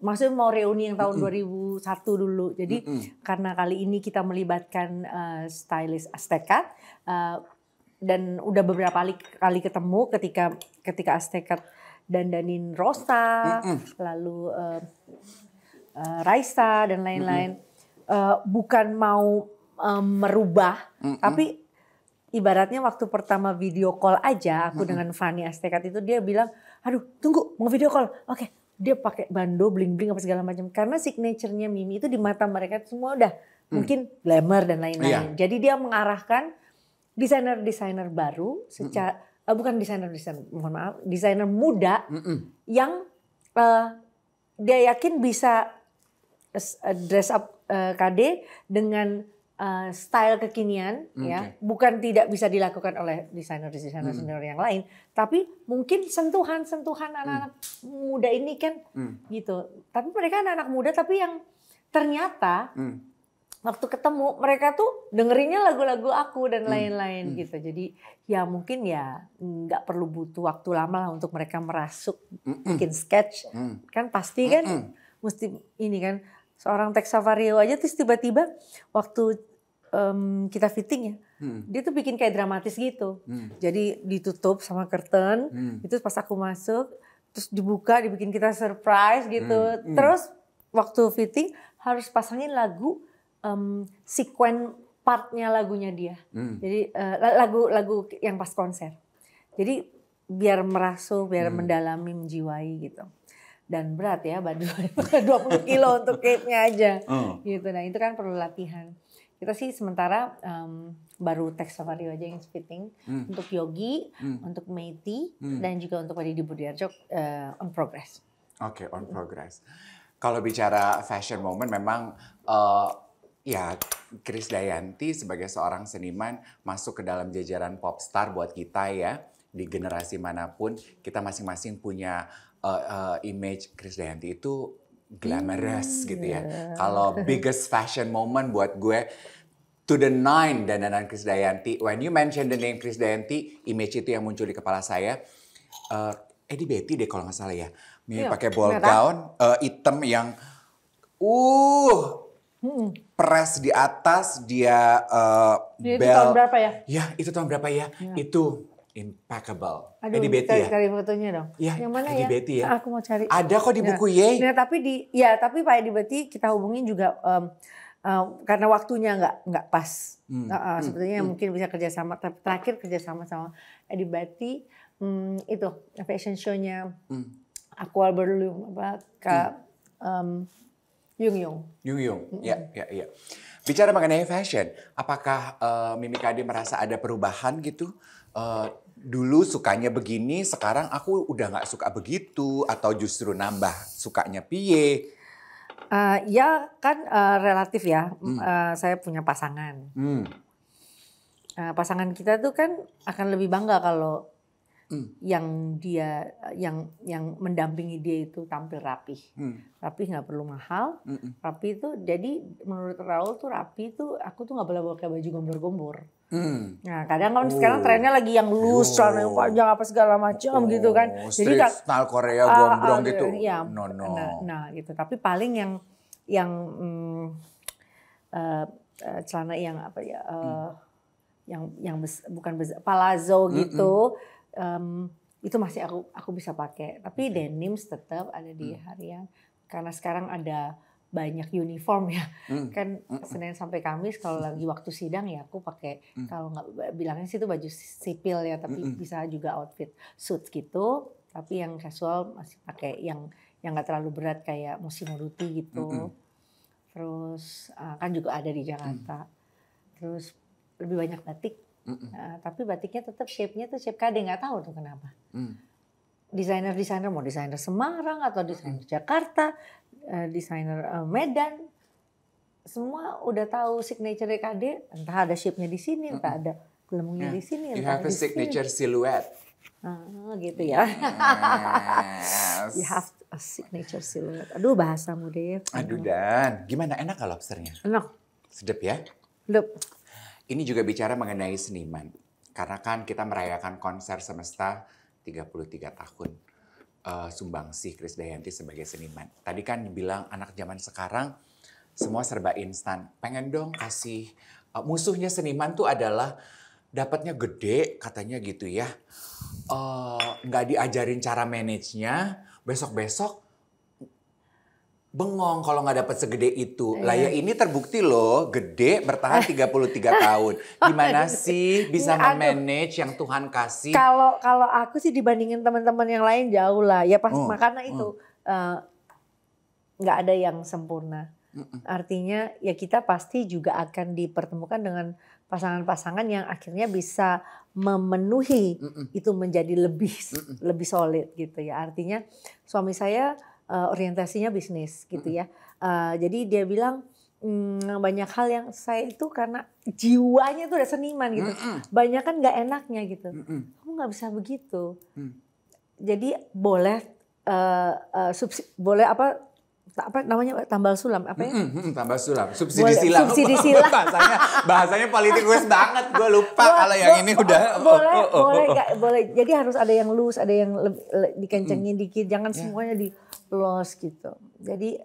maksudnya mau reuni yang tahun 2001 dulu. Jadi karena kali ini kita melibatkan stylist Azteca dan udah beberapa kali ketemu ketika Azteca dandanin Rosa, lalu Raisa dan lain-lain. Bukan mau merubah, tapi ibaratnya waktu pertama video call aja aku dengan Fanny Azteca itu, dia bilang, aduh tunggu mau video call. Oke, dia pakai bando bling-bling apa segala macam. Karena signature-nya Mimi itu di mata mereka semua udah mungkin glamour dan lain-lain. Jadi dia mengarahkan desainer-desainer baru, bukan desainer muda yang dia yakin bisa dress up KD dengan style kekinian, ya, bukan tidak bisa dilakukan oleh desainer senior yang lain, tapi mungkin sentuhan-sentuhan anak-anak muda ini kan, gitu. Tapi mereka anak-anak muda, tapi yang ternyata waktu ketemu mereka tuh dengerinnya lagu-lagu aku dan lain-lain gitu. Jadi ya mungkin ya nggak perlu butuh waktu lama lah untuk mereka merasuk, bikin sketch, kan pasti kan mesti ini kan. Seorang Tex Savario aja terus tiba-tiba waktu kita fitting ya, dia tuh bikin kayak dramatis gitu. Jadi ditutup sama curtain, itu pas aku masuk, terus dibuka, dibikin kita surprise gitu. Terus waktu fitting harus pasangin lagu sekuen partnya lagunya dia. Jadi lagu yang pas konser. Jadi biar merasuk, biar mendalami, menjiwai gitu. Dan berat ya, 20 kilo untuk cape-nya aja. Gitu. Nah itu kan perlu latihan. Kita sih sementara baru Tex Savario aja yang fitting. Untuk Yogi, untuk Meiti, dan juga untuk Didi Budiarjo on progress. Oke, on progress. Kalau bicara fashion moment memang ya Krisdayanti sebagai seorang seniman masuk ke dalam jajaran popstar buat kita ya. Di generasi manapun kita masing-masing punya image Krisdayanti itu glamorous gitu ya. Kalau biggest fashion moment buat gue to the nine dandanan Krisdayanti. When you mention the name Krisdayanti, image itu yang muncul di kepala saya. Eddie Betty deh kalau nggak salah ya. Mimi pakai ball gown hitam yang press di atas, dia itu belt. tahun berapa ya? Ya itu tahun berapa ya? Itu impeccable. Aduh, Eddie Betty ya? cari fotonya dong. Ya, yang mana Eddie ya? Betty ya. Aku mau cari. Ada kok di buku Ye. Nah, tapi Pak Eddie Betty kita hubungin juga karena waktunya nggak pas. Sebetulnya mungkin bisa kerjasama. Terakhir kerjasama sama Eddie Betty itu fashion show-nya Aqua Berlum Yung. Ya. Bicara mengenai fashion, apakah Mimi Kade merasa ada perubahan gitu? Dulu sukanya begini, sekarang aku udah nggak suka begitu, atau justru nambah sukanya piye? Ya kan relatif ya. Saya punya pasangan. Pasangan kita tuh kan akan lebih bangga kalau yang mendampingi dia itu tampil rapi. Rapi nggak perlu mahal. Rapi itu jadi menurut Raul tuh rapi itu aku tuh nggak boleh pakai baju gombor-gombor. Nah kadang kan sekarang trennya lagi yang loose, celana yang panjang apa segala macam gitu kan. Jadi style Korea gombrong gitu. Ya, no. Nah gitu. Tapi paling yang celana yang apa ya? Bukan palazzo gitu. Itu masih aku bisa pakai, tapi denims tetap ada di harian karena sekarang ada banyak uniform ya. Kan Senin sampai Kamis kalau lagi waktu sidang ya aku pakai, kalau nggak bilangnya sih itu baju sipil ya, tapi bisa juga outfit suit gitu, tapi yang casual masih pakai yang nggak terlalu berat kayak musim Moduti gitu. Terus kan juga ada di Jakarta. Terus lebih banyak batik. Tapi batiknya tetap shape-nya tuh shape KD, nggak tahu tuh kenapa. Desainer mau desainer Semarang atau desainer Jakarta, desainer Medan, semua udah tahu signature KD. Entah ada shape-nya di sini, entah ada gelembungnya di sini. You have a signature silhouette. Gitu ya. Yes. You have a signature silhouette. Aduh bahasamu deh. Aduh Dan, gimana enak gak lobsternya? Enak. Sedap ya? Sedap. Ini juga bicara mengenai seniman. Karena kan kita merayakan konser semesta 33 tahun sumbangsih Krisdayanti sebagai seniman. Tadi kan dibilang anak zaman sekarang semua serba instan. Pengen dong kasih musuhnya seniman tuh adalah dapatnya gede katanya gitu ya. Nggak diajarin cara manage-nya. Besok-besok bengong kalau nggak dapat segede itu. Lah ya ini terbukti loh, gede bertahan 33 tahun. Gimana sih bisa memanage yang Tuhan kasih? Kalau aku sih dibandingin teman-teman yang lain jauh lah. Ya pas makanya itu nggak ada yang sempurna. Artinya ya kita pasti juga akan dipertemukan dengan pasangan-pasangan yang akhirnya bisa memenuhi itu menjadi lebih solid gitu ya. Artinya suami saya orientasinya bisnis gitu ya. Jadi dia bilang banyak hal yang saya itu karena jiwanya itu udah seniman gitu. Banyak kan nggak enaknya gitu. Kamu nggak bisa begitu. Jadi boleh boleh apa namanya tambal sulam apa ya? Tambal sulam, subsidi silang. Subsidi silang. bahasanya politikus banget. Gue lupa kalau yang ini udah. Boleh. Jadi harus ada yang loose, ada yang dikencengin dikit. Jangan semuanya di loss gitu. Jadi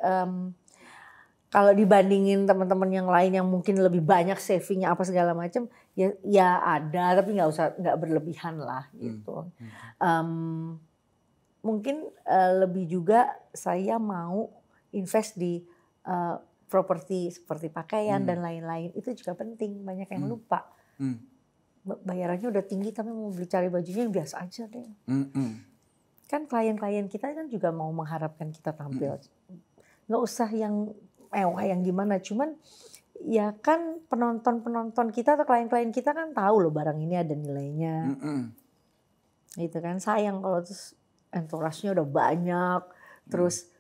kalau dibandingin teman-teman yang lain yang mungkin lebih banyak savingnya apa segala macam, ya ada, tapi nggak berlebihan lah gitu. Mungkin lebih juga saya mau invest di properti seperti pakaian dan lain-lain. Itu juga penting, banyak yang lupa. Bayarannya udah tinggi tapi mau cari bajunya yang biasa aja deh. Kan klien-klien kita kan juga mau mengharapkan kita tampil. Nggak usah yang mewah yang gimana, cuman ya kan penonton kita atau klien-klien kita kan tahu loh barang ini ada nilainya. Gitu kan, sayang kalau terus entourage-nya udah banyak, terus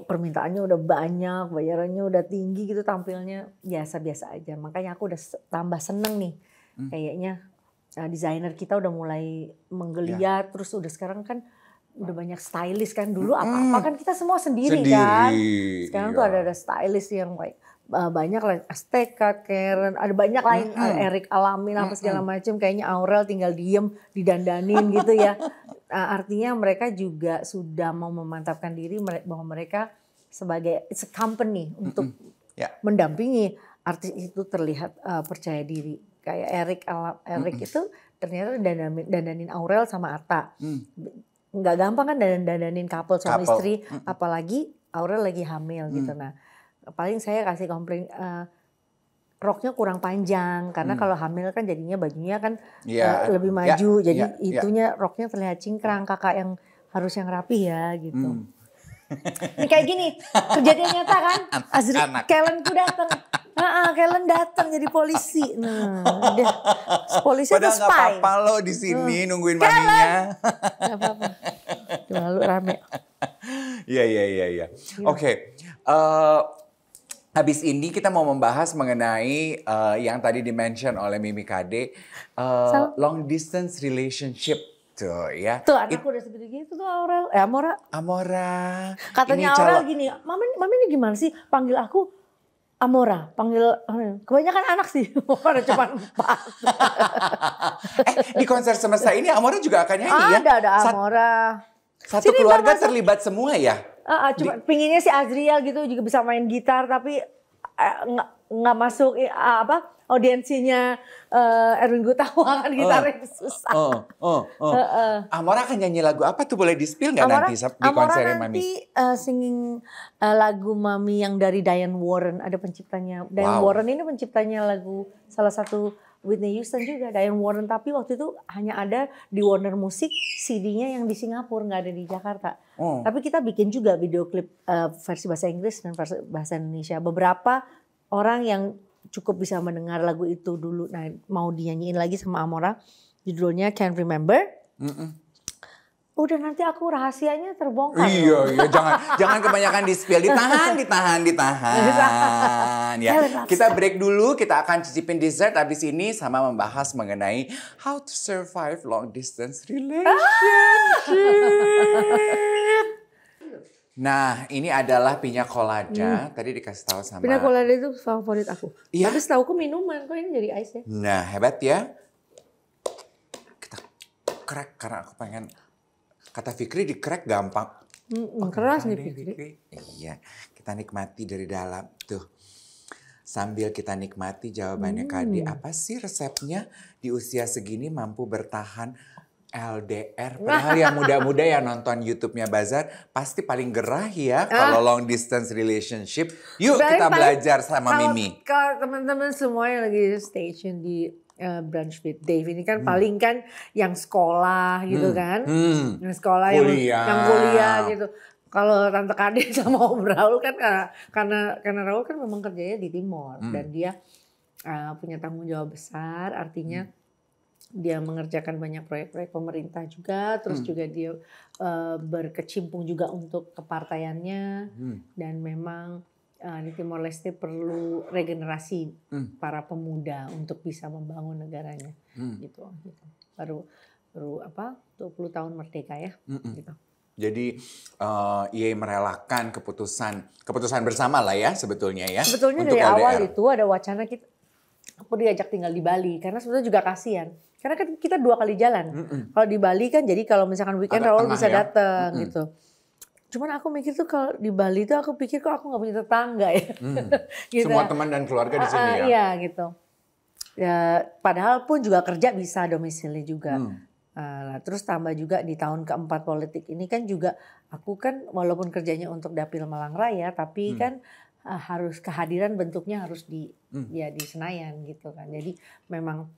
permintaannya udah banyak, bayarannya udah tinggi gitu, tampilnya biasa-biasa aja. Makanya aku udah tambah seneng nih, kayaknya desainer kita udah mulai menggeliat, terus udah sekarang kan udah banyak stylist kan. Dulu apa-apa kan kita semua sendiri kan. Sekarang tuh ada stylist yang banyak lah, Azteca, Karen, ada banyak lain, Eric Alamin apa segala macam. Kayaknya Aurel tinggal diem didandanin gitu ya. Artinya mereka juga sudah mau memantapkan diri bahwa mereka sebagai it's a company untuk mendampingi artis itu terlihat percaya diri. Kayak Eric itu ternyata dandanin Aurel sama Atta. Nggak gampang kan dandanin couple suami istri, apalagi Aurel lagi hamil gitu. Nah, paling saya kasih komplain roknya kurang panjang karena kalau hamil kan jadinya bajunya kan lebih maju, jadi itunya roknya terlihat cingkrang. Kakak yang harus yang rapi ya gitu. Ini kayak gini kejadian nyata kan, Kellen tuh datang. Kellen datang jadi polisi. Nah, polisi itu spy. Padahal nggak apa-apa lo di sini nungguin maminya. Nggak apa-apa. Lalu rame. Iya. Oke. Habis ini kita mau membahas mengenai yang tadi dimention oleh Mimi Kade, long distance relationship tuh ya. Tuh anakku udah seperti gitu tuh Amora. Amora. Katanya Ini Aurel gini, mami ini gimana sih panggil aku Amora, kebanyakan anak sih, pada cuma 4. Di konser semesta ini Amora juga akan nyanyi ya? Ada Amora. Satu keluarga terlibat semua ya? Cuma pinginnya si Azriel gitu juga bisa main gitar tapi nggak masuk audiensinya Erwin Gutawa kan gitarnya susah. Amora akan nyanyi lagu apa tuh, boleh di-spill nggak nanti di konsernya Mami? Nanti singing lagu Mami yang dari Diane Warren, ada penciptanya. Diane Warren ini penciptanya lagu salah satu Whitney Houston juga, Diane Warren, tapi waktu itu hanya ada di Warner Music, CD-nya yang di Singapura, nggak ada di Jakarta. Tapi kita bikin juga video klip versi bahasa Inggris dan versi bahasa Indonesia. Beberapa orang yang cukup bisa mendengar lagu itu dulu, nah mau dinyanyiin lagi sama Amora, judulnya Can't Remember. Udah nanti aku rahasianya terbongkar. Iya, jangan kebanyakan di-spill, ditahan. Ya, kita break dulu, kita akan cicipin dessert abis ini sama membahas mengenai how to survive long distance relationship. Nah, ini adalah piña colada. Tadi dikasih tahu sama. Piña colada itu favorit aku. Iya. Tapi setahuku minuman, kok ini jadi ice ya? Nah, hebat ya. Kita crack karena aku pengen. Kata Fikri di crack gampang. Keras nih Fikri. Iya, kita nikmati dari dalam tuh. Sambil kita nikmati jawabannya Kade, apa sih resepnya di usia segini mampu bertahan LDR? Padahal yang muda-muda yang nonton YouTube-nya Bazar pasti paling gerah ya kalau long distance relationship. Yuk kita belajar sama Mimi. Kalau teman-teman semua yang lagi stay tune di Brunch with Dave ini kan paling kan yang sekolah gitu kan, yang sekolah yang kuliah gitu. Kalau Tante Kade sama Om Raul kan karena Raul kan memang kerjanya di Timor dan dia punya tanggung jawab besar, artinya dia mengerjakan banyak proyek-proyek pemerintah juga, terus juga dia berkecimpung juga untuk kepartaiannya dan memang di Timor Leste perlu regenerasi para pemuda untuk bisa membangun negaranya gitu. Baru 20 tahun merdeka ya gitu. Jadi ia merelakan keputusan bersama lah ya sebetulnya ya. Sebetulnya dari awal itu ada wacana aku diajak tinggal di Bali karena sebetulnya juga kasihan. Karena kan kita 2 kali jalan. Kalau di Bali kan jadi kalau misalkan weekend Raul bisa datang gitu. Cuman aku mikir tuh kalau di Bali tuh aku pikir kok aku nggak punya tetangga ya. Gitu. Semua teman dan keluarga di sini ya. Iya gitu. Ya, padahal pun juga kerja bisa domisili juga. Terus tambah juga di tahun keempat politik ini kan juga aku kan walaupun kerjanya untuk Dapil Malang Raya tapi kan harus kehadiran bentuknya harus di Senayan gitu kan. Jadi memang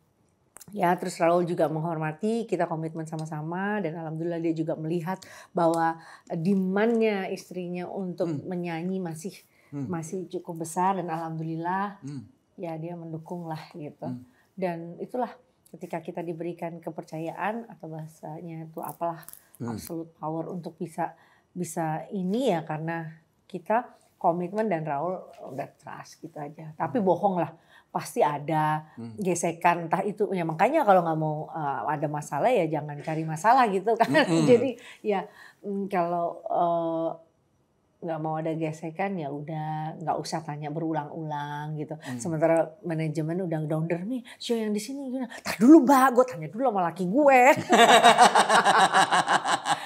ya terus Raul juga menghormati, kita komitmen sama-sama dan alhamdulillah dia juga melihat bahwa demand-nya istrinya untuk menyanyi masih cukup besar dan alhamdulillah ya dia mendukung lah gitu. Dan itulah ketika kita diberikan kepercayaan atau bahasanya itu apalah absolute power untuk bisa ini ya karena kita komitmen dan Raul udah trust gitu aja. Tapi bohong lah. Pasti ada gesekan entah itu ya makanya kalau nggak mau ada masalah ya jangan cari masalah gitu kan. Jadi ya kalau nggak mau ada gesekan ya udah nggak usah tanya berulang-ulang gitu. Sementara manajemen udah downer nih show yang di sini gimana? Tar dulu Mbak, gue tanya dulu sama laki gue.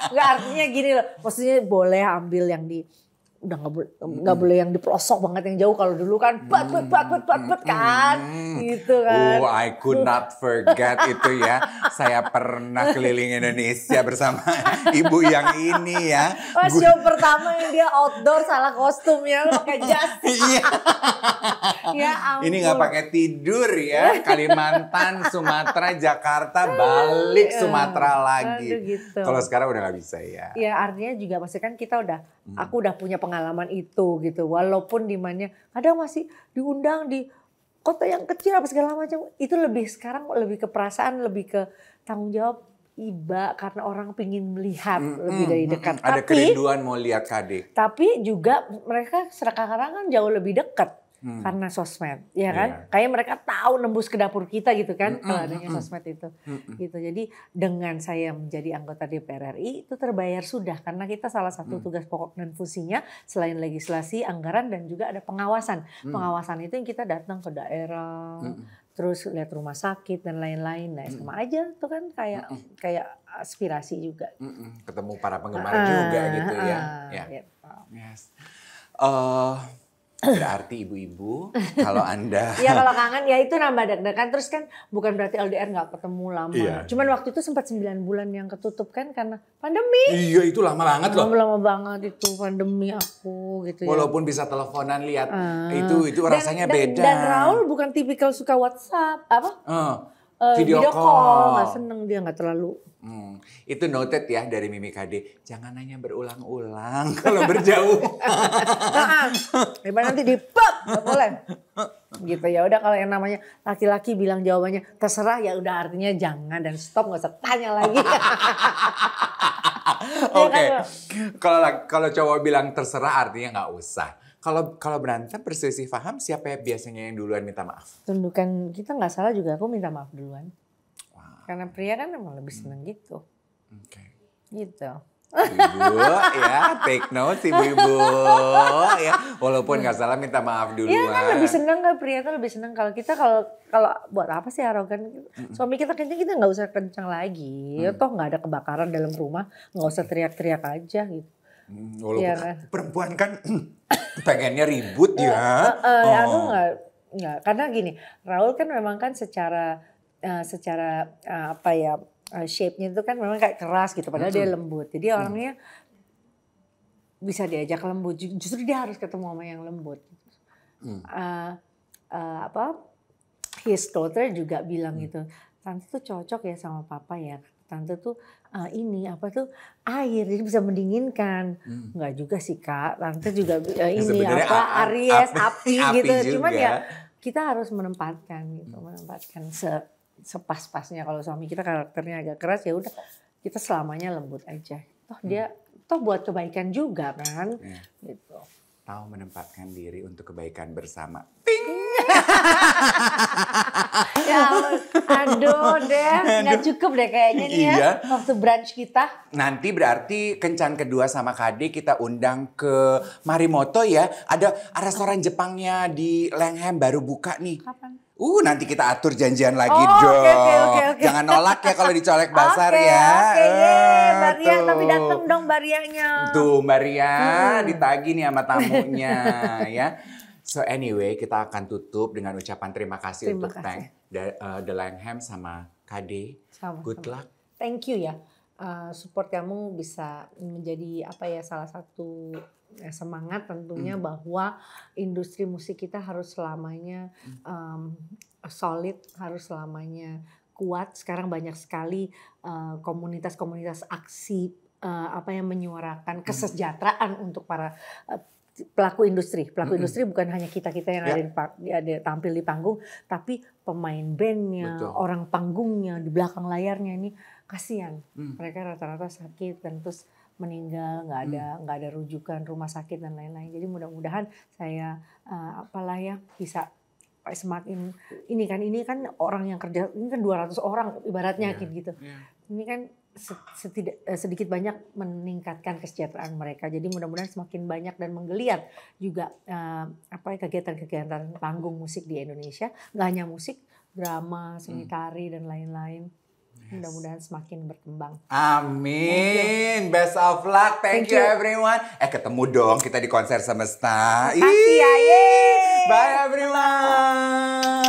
Nggak artinya gini loh, maksudnya boleh ambil yang di udah nggak boleh yang di pelosok banget yang jauh. Kalau dulu kan bat kan gitu kan. Oh, I could not forget itu ya. Saya pernah keliling Indonesia bersama ibu yang ini ya. Show pertama yang dia outdoor salah kostumnya pakai jas. Ya ampun. Ini nggak pakai tidur ya. Kalimantan, Sumatera, Jakarta, balik Sumatera lagi. Gitu. Kalau sekarang udah nggak bisa ya. Ya artinya juga maksudnya kan kita aku udah punya pengalaman itu gitu. Walaupun dimana kadang masih diundang di kota yang kecil apa segala macam. Itu sekarang lebih ke perasaan, lebih ke tanggung jawab. iba karena orang pingin melihat lebih dari dekat. Ada kerinduan mau lihat Kade. Tapi juga mereka sekarang kan jauh lebih dekat karena sosmed, ya kan? Kayak mereka tahu nembus ke dapur kita gitu kan, kalau adanya sosmed itu. Gitu. Jadi dengan saya menjadi anggota DPR RI itu terbayar sudah karena kita salah satu tugas pokok dan fungsinya selain legislasi, anggaran dan juga ada pengawasan. Pengawasan itu yang kita datang ke daerah, terus lihat rumah sakit dan lain-lain. Nah, sama aja itu kan kayak aspirasi juga. Ketemu para penggemar juga gitu ya. Yes. Berarti ibu-ibu kalau Anda ya kalau kangen ya itu nambah deg-degan, terus kan bukan berarti LDR nggak ketemu lama. Cuman waktu itu sempat 9 bulan yang ketutup kan karena pandemi. Iya itu lama banget loh. Lama banget itu pandemi aku gitu ya. Walaupun bisa teleponan lihat itu rasanya beda. Dan Raul bukan tipikal suka WhatsApp video call. Nggak seneng dia, nggak terlalu. Itu noted ya dari Mimi Kade. Jangan nanya berulang-ulang kalau berjauh. Nanti di-pop, nggak boleh. Gitu ya udah, kalau yang namanya laki-laki bilang jawabannya terserah ya udah artinya jangan dan stop, nggak usah tanya lagi. Oke. Kalau cowok bilang terserah artinya nggak usah. Kalau berantem berselisih paham siapa biasanya yang duluan minta maaf? Tundukan kita nggak salah juga aku minta maaf duluan. Karena pria kan emang lebih seneng gitu. Gitu. Ibu ya, take note ibu-ibu ya. Walaupun nggak salah minta maaf duluan. Iya kan lebih seneng kan, pria tuh lebih seneng. Kalau kita kalau buat apa sih arogan? Suami kita kayaknya kita nggak usah kencang lagi. Toh nggak ada kebakaran dalam rumah, nggak usah teriak-teriak aja gitu. Walaupun ya, kan? Perempuan kan pengennya ribut ya. Aku nggak, karena gini, Raul kan memang kan secara shape-nya itu kan memang kayak keras gitu, padahal dia lembut. Jadi orangnya bisa diajak lembut, justru dia harus ketemu sama yang lembut. His daughter juga bilang gitu, tante tuh cocok ya sama papa ya. Tante tuh air, jadi bisa mendinginkan. Enggak juga sih Kak, tante juga ini Aries, api gitu. Cuman ya kita harus menempatkan gitu, sepas-pasnya. Kalau suami kita karakternya agak keras ya udah kita selamanya lembut aja. Toh buat kebaikan juga kan. Gitu. Tahu menempatkan diri untuk kebaikan bersama. Ya, aduh deh, nggak cukup deh kayaknya nih ya waktu brunch kita. Nanti berarti kencan kedua sama Kade kita undang ke Marimoto ya. Ada restoran Jepangnya di Langham baru buka nih. Kapan? Nanti kita atur janjian lagi dong. Okay. Jangan nolak ya kalau dicolek basar ya. Mbak Ria, tapi datang dong Mbak Rianya. Tuh Mbak Ria ditagi nih sama tamunya ya. So anyway, kita akan tutup dengan ucapan terima kasih untuk The Langham sama Kade. Good luck. Thank you ya. Support kamu bisa menjadi salah satu semangat tentunya bahwa industri musik kita harus selamanya solid, harus selamanya kuat. Sekarang banyak sekali komunitas-komunitas aksi yang menyuarakan kesejahteraan untuk para pelaku industri. Pelaku industri bukan hanya kita-kita yang ada tampil di panggung, tapi pemain bandnya, orang panggungnya, di belakang layarnya ini kasihan. Mereka rata-rata sakit dan terus meninggal, nggak ada rujukan rumah sakit dan lain-lain. Jadi mudah-mudahan saya bisa semakin ini kan orang yang kerja ini kan 200 orang ibaratnya gitu. Ini kan sedikit banyak meningkatkan kesejahteraan mereka. Jadi mudah-mudahan semakin banyak dan menggeliat juga kegiatan-kegiatan panggung musik di Indonesia. Nggak hanya musik, drama, seni tari dan lain-lain. Mudah-mudahan semakin berkembang. Amin. Best of luck. Thank you everyone. Ketemu dong kita di konser semesta. Makasih ya. Bye everyone.